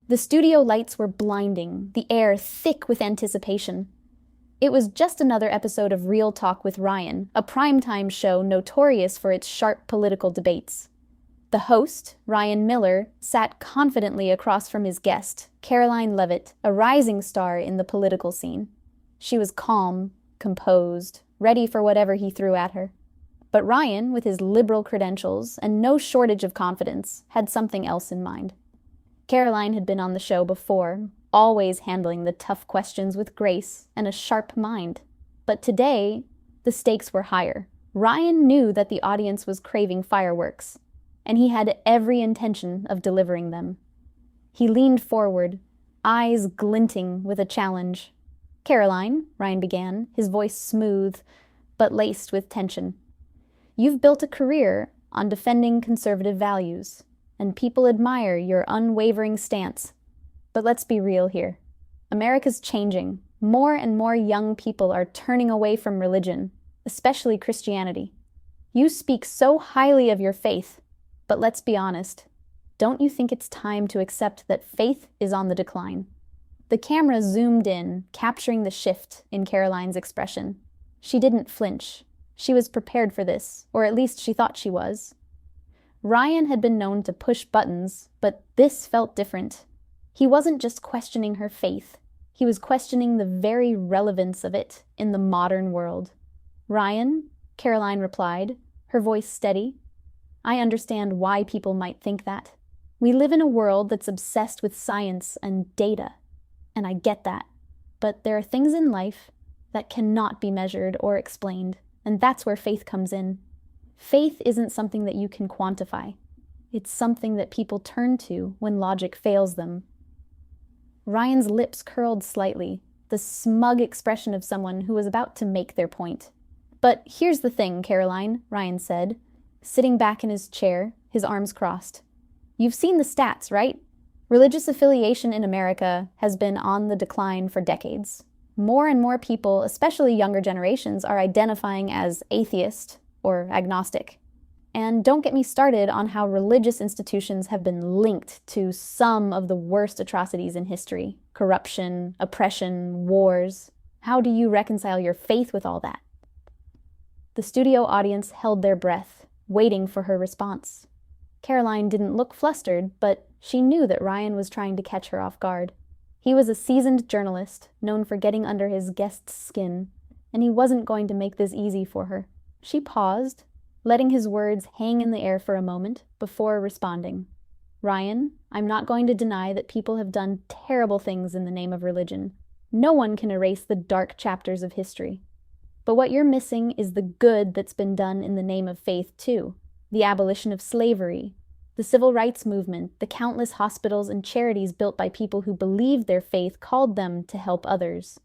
The studio lights were blinding, the air thick with anticipation. It was just another episode of Real Talk with Ryan, a primetime show notorious for its sharp political debates. The host, Ryan Miller, sat confidently across from his guest, Karoline Leavitt, a rising star in the political scene. She was calm, composed, ready for whatever he threw at her. But Ryan, with his liberal credentials and no shortage of confidence, had something else in mind. Karoline had been on the show before, always handling the tough questions with grace and a sharp mind. But today, the stakes were higher. Ryan knew that the audience was craving fireworks, and he had every intention of delivering them. He leaned forward, eyes glinting with a challenge. "Karoline," Ryan began, his voice smooth, but laced with tension. "You've built a career on defending conservative values, and people admire your unwavering stance. But let's be real here. America's changing. More and more young people are turning away from religion, especially Christianity. You speak so highly of your faith, but let's be honest. Don't you think it's time to accept that faith is on the decline?" The camera zoomed in, capturing the shift in Karoline's expression. She didn't flinch. She was prepared for this, or at least she thought she was. Ryan had been known to push buttons, but this felt different. He wasn't just questioning her faith. He was questioning the very relevance of it in the modern world. "Ryan," Karoline replied, her voice steady, "I understand why people might think that. We live in a world that's obsessed with science and data, and I get that. But there are things in life that cannot be measured or explained, and that's where faith comes in. Faith isn't something that you can quantify. It's something that people turn to when logic fails them." Ryan's lips curled slightly, the smug expression of someone who was about to make their point. "But here's the thing, Karoline," Ryan said, sitting back in his chair, his arms crossed. "You've seen the stats, right? Religious affiliation in America has been on the decline for decades. More and more people, especially younger generations, are identifying as atheist or agnostic. And don't get me started on how religious institutions have been linked to some of the worst atrocities in history: corruption, oppression, wars. How do you reconcile your faith with all that?" The studio audience held their breath, waiting for her response. Karoline didn't look flustered, but she knew that Ryan was trying to catch her off guard. He was a seasoned journalist, known for getting under his guest's skin, and he wasn't going to make this easy for her. She paused, letting his words hang in the air for a moment before responding. "Ryan, I'm not going to deny that people have done terrible things in the name of religion. No one can erase the dark chapters of history. But what you're missing is the good that's been done in the name of faith, too. The abolition of slavery, the civil rights movement, the countless hospitals and charities built by people who believed their faith called them to help others.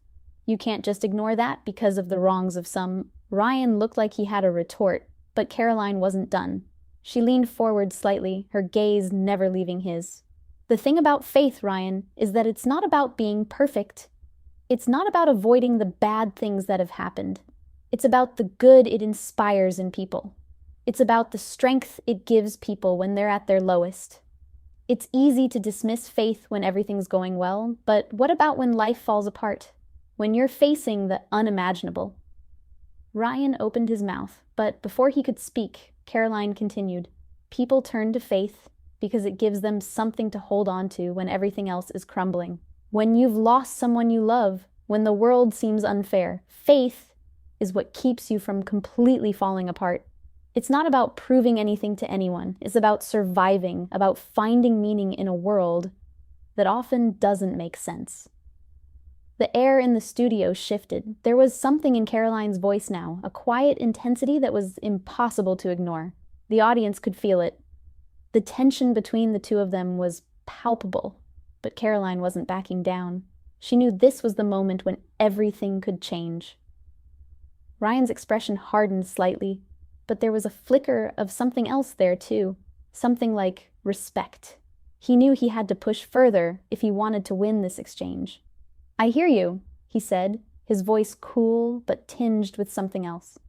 You can't just ignore that because of the wrongs of some." Ryan looked like he had a retort, but Karoline wasn't done. She leaned forward slightly, her gaze never leaving his. "The thing about faith, Ryan, is that it's not about being perfect. It's not about avoiding the bad things that have happened. It's about the good it inspires in people. It's about the strength it gives people when they're at their lowest. It's easy to dismiss faith when everything's going well, but what about when life falls apart? When you're facing the unimaginable?" Ryan opened his mouth, but before he could speak, Karoline continued, "People turn to faith because it gives them something to hold on to when everything else is crumbling. When you've lost someone you love, when the world seems unfair, faith is what keeps you from completely falling apart. It's not about proving anything to anyone. It's about surviving, about finding meaning in a world that often doesn't make sense." The air in the studio shifted. There was something in Karoline's voice now, a quiet intensity that was impossible to ignore. The audience could feel it. The tension between the two of them was palpable, but Karoline wasn't backing down. She knew this was the moment when everything could change. Ryan's expression hardened slightly, but there was a flicker of something else there too, something like respect. He knew he had to push further if he wanted to win this exchange. "I hear you," he said, his voice cool but tinged with something else.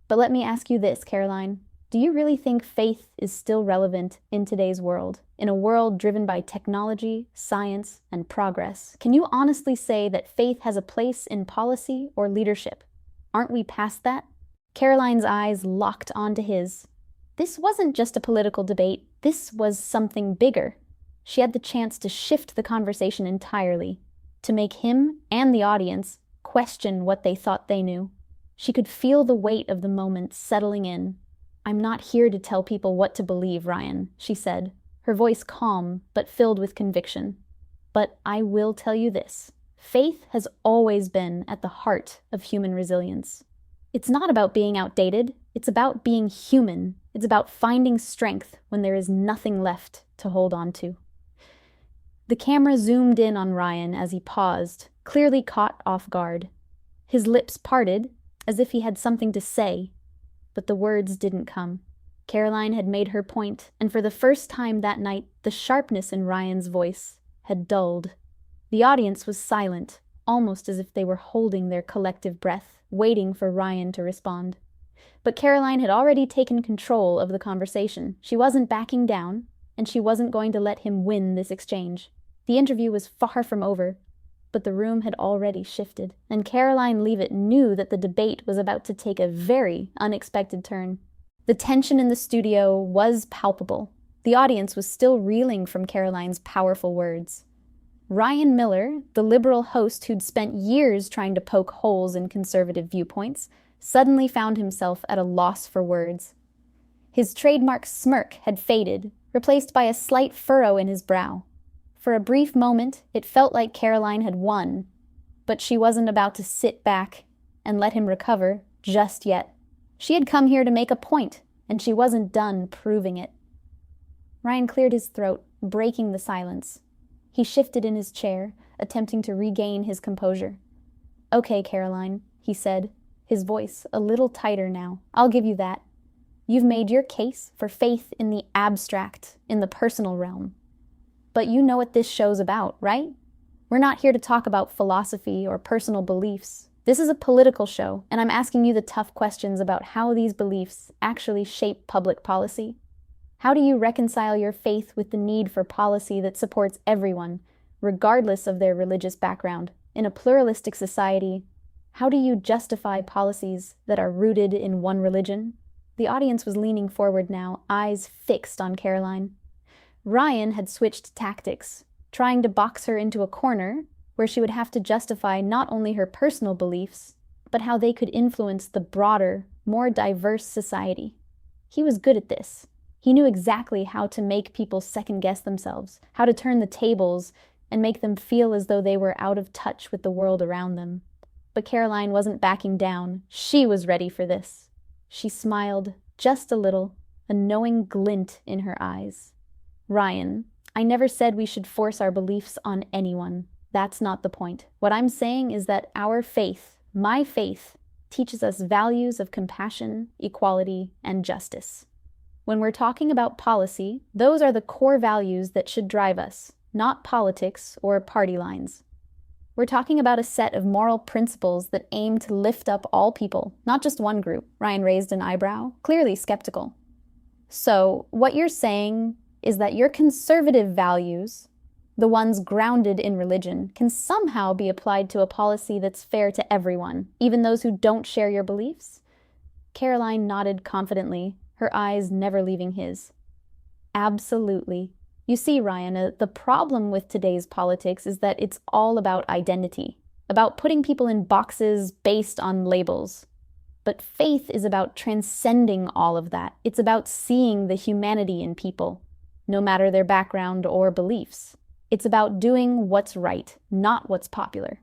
"But let me ask you this, Karoline. Do you really think faith is still relevant in today's world, in a world driven by technology, science, and progress? Can you honestly say that faith has a place in policy or leadership? Aren't we past that? Karoline's eyes locked onto his. This wasn't just a political debate, this was something bigger. She had the chance to shift the conversation entirely, to make him and the audience question what they thought they knew. She could feel the weight of the moment settling in. "I'm not here to tell people what to believe, Ryan," she said, her voice calm but filled with conviction. "But I will tell you this. Faith has always been at the heart of human resilience. It's not about being outdated, it's about being human. It's about finding strength when there is nothing left to hold on to." The camera zoomed in on Ryan as he paused, clearly caught off guard. His lips parted, as if he had something to say, but the words didn't come. Karoline had made her point, and for the first time that night, the sharpness in Ryan's voice had dulled. The audience was silent, almost as if they were holding their collective breath, waiting for Ryan to respond. But Karoline had already taken control of the conversation. She wasn't backing down, and she wasn't going to let him win this exchange. The interview was far from over, but the room had already shifted, and Karoline Leavitt knew that the debate was about to take a very unexpected turn. The tension in the studio was palpable. The audience was still reeling from Karoline's powerful words. Ryan Miller, the liberal host who'd spent years trying to poke holes in conservative viewpoints, suddenly found himself at a loss for words. His trademark smirk had faded, replaced by a slight furrow in his brow. For a brief moment, it felt like Karoline had won, but she wasn't about to sit back and let him recover just yet. She had come here to make a point, and she wasn't done proving it. Ryan cleared his throat, breaking the silence. He shifted in his chair, attempting to regain his composure. "Okay, Karoline," he said, his voice a little tighter now. "I'll give you that. You've made your case for faith in the abstract, in the personal realm. But you know what this show's about, right? We're not here to talk about philosophy or personal beliefs. This is a political show, and I'm asking you the tough questions about how these beliefs actually shape public policy. How do you reconcile your faith with the need for policy that supports everyone, regardless of their religious background? In a pluralistic society, how do you justify policies that are rooted in one religion?" The audience was leaning forward now, eyes fixed on Karoline. Ryan had switched tactics, trying to box her into a corner where she would have to justify not only her personal beliefs, but how they could influence the broader, more diverse society. He was good at this. He knew exactly how to make people second-guess themselves, how to turn the tables and make them feel as though they were out of touch with the world around them. But Karoline wasn't backing down. She was ready for this. She smiled, just a little, a knowing glint in her eyes. "Ryan, I never said we should force our beliefs on anyone. That's not the point. What I'm saying is that our faith, my faith, teaches us values of compassion, equality, and justice. When we're talking about policy, those are the core values that should drive us, not politics or party lines. We're talking about a set of moral principles that aim to lift up all people, not just one group." Ryan raised an eyebrow, clearly skeptical. "So, what you're saying is that your conservative values, the ones grounded in religion, can somehow be applied to a policy that's fair to everyone, even those who don't share your beliefs?" Karoline nodded confidently, her eyes never leaving his. "Absolutely. You see, Ryan, the problem with today's politics is that it's all about identity, about putting people in boxes based on labels. But faith is about transcending all of that. It's about seeing the humanity in people, no matter their background or beliefs. It's about doing what's right, not what's popular."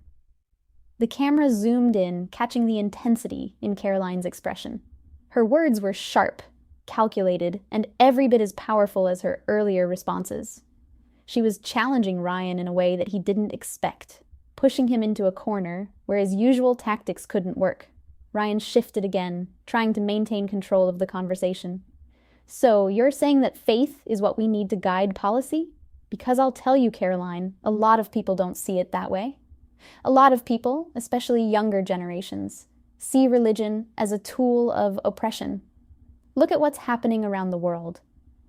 The camera zoomed in, catching the intensity in Karoline's expression. Her words were sharp, calculated, and every bit as powerful as her earlier responses. She was challenging Ryan in a way that he didn't expect, pushing him into a corner where his usual tactics couldn't work. Ryan shifted again, trying to maintain control of the conversation. "So, you're saying that faith is what we need to guide policy? Because I'll tell you, Karoline, a lot of people don't see it that way. A lot of people, especially younger generations, see religion as a tool of oppression. Look at what's happening around the world.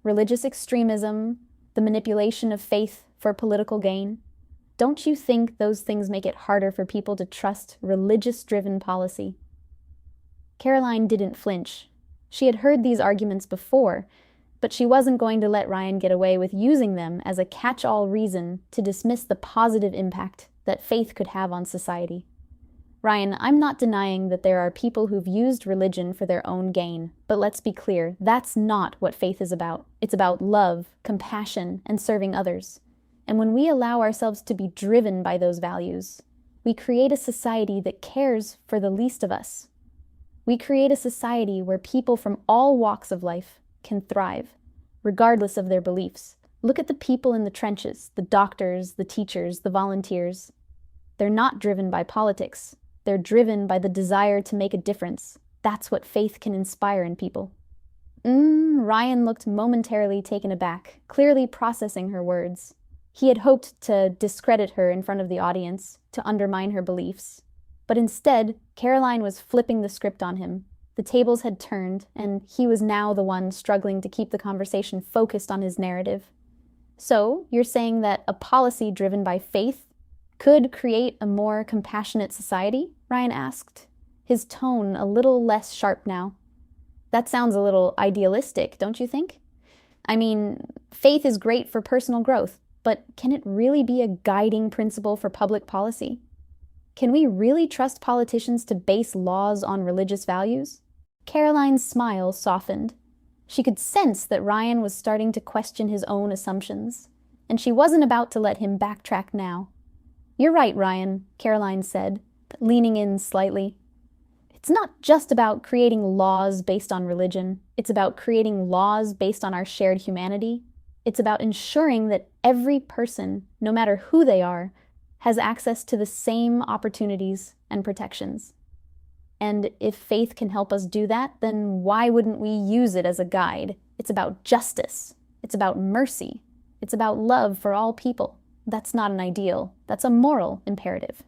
Religious extremism, the manipulation of faith for political gain. Don't you think those things make it harder for people to trust religious-driven policy? Karoline didn't flinch. She had heard these arguments before, but she wasn't going to let Ryan get away with using them as a catch-all reason to dismiss the positive impact that faith could have on society. Ryan, I'm not denying that there are people who've used religion for their own gain, but let's be clear, that's not what faith is about. It's about love, compassion, and serving others. And when we allow ourselves to be driven by those values, we create a society that cares for the least of us. We create a society where people from all walks of life can thrive, regardless of their beliefs. Look at the people in the trenches, the doctors, the teachers, the volunteers. They're not driven by politics. They're driven by the desire to make a difference. That's what faith can inspire in people. Ryan looked momentarily taken aback, clearly processing her words. He had hoped to discredit her in front of the audience, to undermine her beliefs. But instead, Karoline was flipping the script on him. The tables had turned, and he was now the one struggling to keep the conversation focused on his narrative. So, you're saying that a policy driven by faith could create a more compassionate society? Ryan asked, his tone a little less sharp now. That sounds a little idealistic, don't you think? I mean, faith is great for personal growth, but can it really be a guiding principle for public policy? Can we really trust politicians to base laws on religious values? Karoline's smile softened. She could sense that Ryan was starting to question his own assumptions, and she wasn't about to let him backtrack now. You're right, Ryan, Karoline said, leaning in slightly. It's not just about creating laws based on religion. It's about creating laws based on our shared humanity. It's about ensuring that every person, no matter who they are, has access to the same opportunities and protections. And if faith can help us do that, then why wouldn't we use it as a guide? It's about justice. It's about mercy. It's about love for all people. That's not an ideal. That's a moral imperative.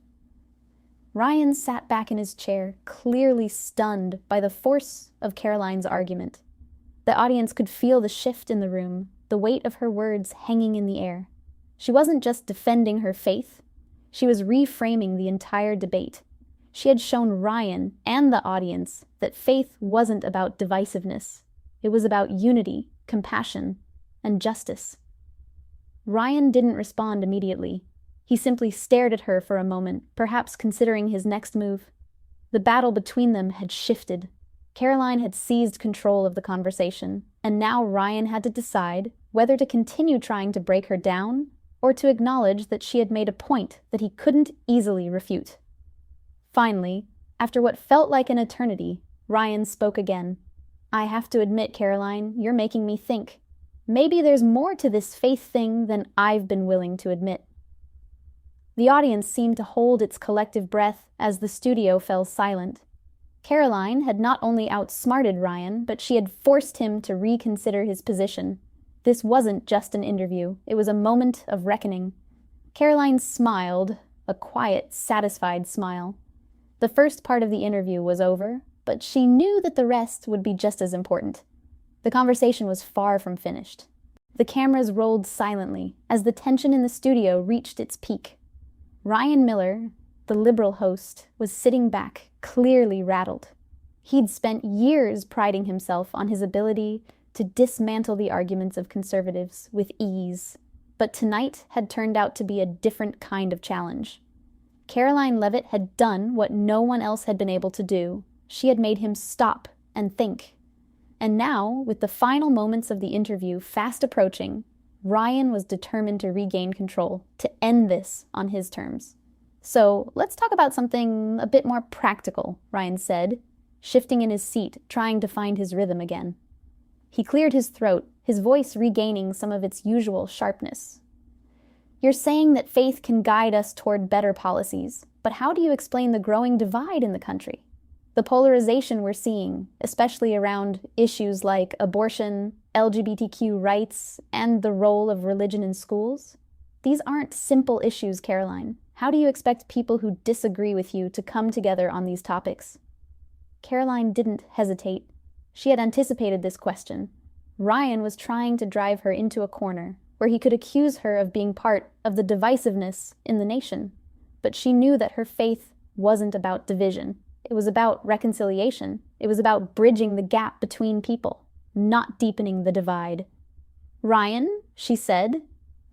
Ryan sat back in his chair, clearly stunned by the force of Karoline's argument. The audience could feel the shift in the room, the weight of her words hanging in the air. She wasn't just defending her faith. She was reframing the entire debate. She had shown Ryan and the audience that faith wasn't about divisiveness. It was about unity, compassion, and justice. Ryan didn't respond immediately. He simply stared at her for a moment, perhaps considering his next move. The battle between them had shifted. Karoline had seized control of the conversation, and now Ryan had to decide whether to continue trying to break her down or to acknowledge that she had made a point that he couldn't easily refute. Finally, after what felt like an eternity, Ryan spoke again. I have to admit, Karoline, you're making me think. Maybe there's more to this faith thing than I've been willing to admit. The audience seemed to hold its collective breath as the studio fell silent. Karoline had not only outsmarted Ryan, but she had forced him to reconsider his position. This wasn't just an interview. It was a moment of reckoning. Karoline smiled, a quiet, satisfied smile. The first part of the interview was over, but she knew that the rest would be just as important. The conversation was far from finished. The cameras rolled silently as the tension in the studio reached its peak. Ryan Miller, the liberal host, was sitting back, clearly rattled. He'd spent years priding himself on his ability to dismantle the arguments of conservatives with ease, but tonight had turned out to be a different kind of challenge. Karoline Leavitt had done what no one else had been able to do. She had made him stop and think. And now, with the final moments of the interview fast approaching, Ryan was determined to regain control, to end this on his terms. So, let's talk about something a bit more practical, Ryan said, shifting in his seat, trying to find his rhythm again. He cleared his throat, his voice regaining some of its usual sharpness. You're saying that faith can guide us toward better policies, but how do you explain the growing divide in the country? The polarization we're seeing, especially around issues like abortion, LGBTQ rights, and the role of religion in schools? These aren't simple issues, Karoline. How do you expect people who disagree with you to come together on these topics? Karoline didn't hesitate. She had anticipated this question. Ryan was trying to drive her into a corner where he could accuse her of being part of the divisiveness in the nation. But she knew that her faith wasn't about division. It was about reconciliation. It was about bridging the gap between people, not deepening the divide. "Ryan," she said,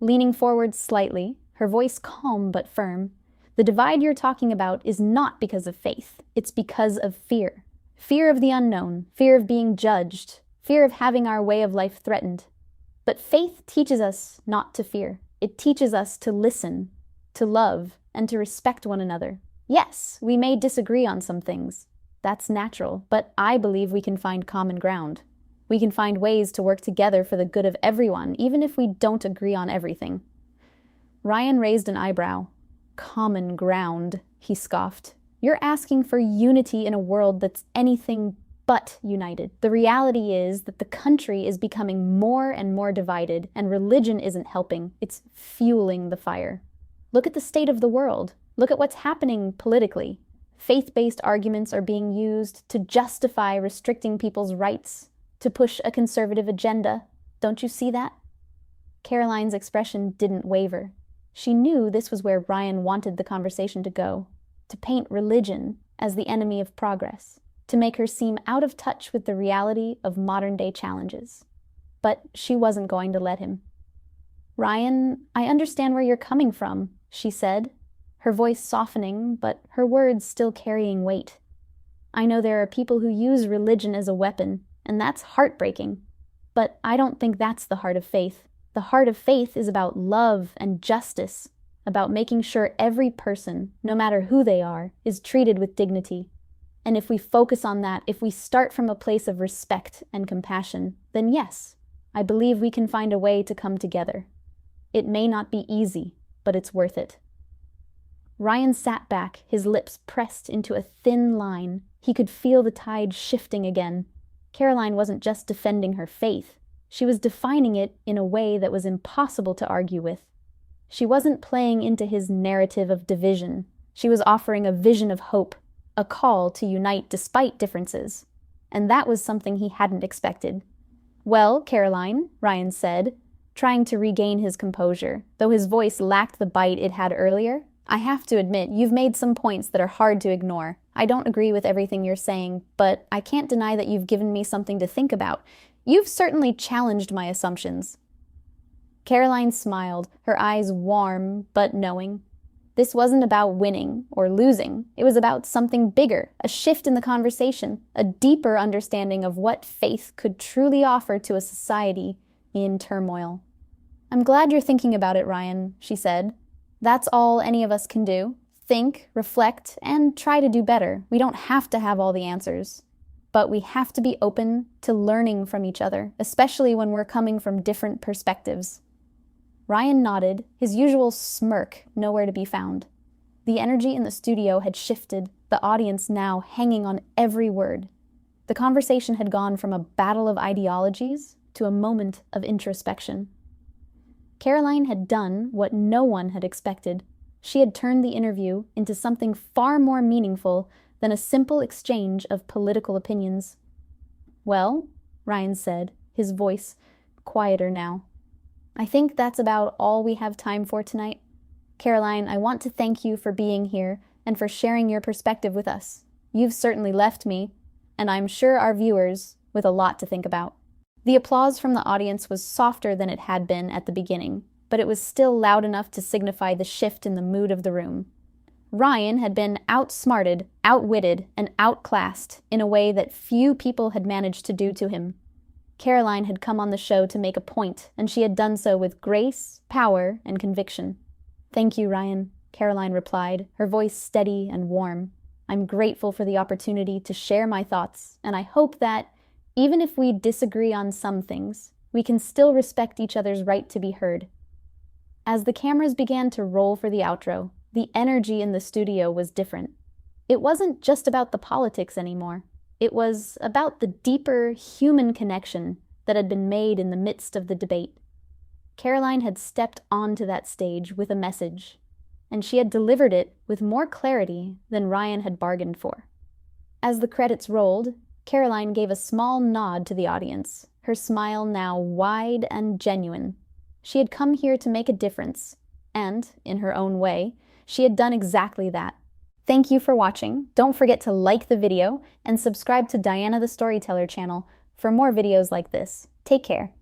leaning forward slightly, her voice calm but firm, "the divide you're talking about is not because of faith. It's because of fear. Fear of the unknown, fear of being judged, fear of having our way of life threatened. But faith teaches us not to fear. It teaches us to listen, to love, and to respect one another. Yes, we may disagree on some things. That's natural, but I believe we can find common ground. We can find ways to work together for the good of everyone, even if we don't agree on everything." Ryan raised an eyebrow. "Common ground," he scoffed. "You're asking for unity in a world that's anything but united. The reality is that the country is becoming more and more divided, and religion isn't helping. It's fueling the fire. Look at the state of the world. Look at what's happening politically. Faith-based arguments are being used to justify restricting people's rights, to push a conservative agenda. Don't you see that?" Karoline's expression didn't waver. She knew this was where Ryan wanted the conversation to go, to paint religion as the enemy of progress, to make her seem out of touch with the reality of modern-day challenges. But she wasn't going to let him. "Ryan, I understand where you're coming from," she said, her voice softening, but her words still carrying weight. "I know there are people who use religion as a weapon, and that's heartbreaking. But I don't think that's the heart of faith. The heart of faith is about love and justice, about making sure every person, no matter who they are, is treated with dignity. And if we focus on that, if we start from a place of respect and compassion, then yes, I believe we can find a way to come together. It may not be easy, but it's worth it." Ryan sat back, his lips pressed into a thin line. He could feel the tide shifting again. Karoline wasn't just defending her faith. She was defining it in a way that was impossible to argue with. She wasn't playing into his narrative of division. She was offering a vision of hope, a call to unite despite differences. And that was something he hadn't expected. "Well, Karoline," Ryan said, trying to regain his composure, though his voice lacked the bite it had earlier. "I have to admit, you've made some points that are hard to ignore. I don't agree with everything you're saying, but I can't deny that you've given me something to think about. You've certainly challenged my assumptions." Karoline smiled, her eyes warm but knowing. This wasn't about winning or losing. It was about something bigger, a shift in the conversation, a deeper understanding of what faith could truly offer to a society in turmoil. "I'm glad you're thinking about it, Ryan," she said. "That's all any of us can do. Think, reflect, and try to do better. We don't have to have all the answers. But we have to be open to learning from each other, especially when we're coming from different perspectives." Ryan nodded, his usual smirk nowhere to be found. The energy in the studio had shifted, the audience now hanging on every word. The conversation had gone from a battle of ideologies to a moment of introspection. Karoline had done what no one had expected. She had turned the interview into something far more meaningful than a simple exchange of political opinions. "Well," Ryan said, his voice quieter now, "I think that's about all we have time for tonight. Karoline, I want to thank you for being here and for sharing your perspective with us. You've certainly left me, and I'm sure our viewers, with a lot to think about." The applause from the audience was softer than it had been at the beginning, but it was still loud enough to signify the shift in the mood of the room. Ryan had been outsmarted, outwitted, and outclassed in a way that few people had managed to do to him. Karoline had come on the show to make a point, and she had done so with grace, power, and conviction. "Thank you, Ryan," Karoline replied, her voice steady and warm. "I'm grateful for the opportunity to share my thoughts, and I hope that, even if we disagree on some things, we can still respect each other's right to be heard." As the cameras began to roll for the outro, the energy in the studio was different. It wasn't just about the politics anymore. It was about the deeper human connection that had been made in the midst of the debate. Karoline had stepped onto that stage with a message, and she had delivered it with more clarity than Ryan had bargained for. As the credits rolled, Karoline gave a small nod to the audience, her smile now wide and genuine. She had come here to make a difference, and, in her own way, she had done exactly that. Thank you for watching. Don't forget to like the video and subscribe to Diana the Storyteller channel for more videos like this. Take care.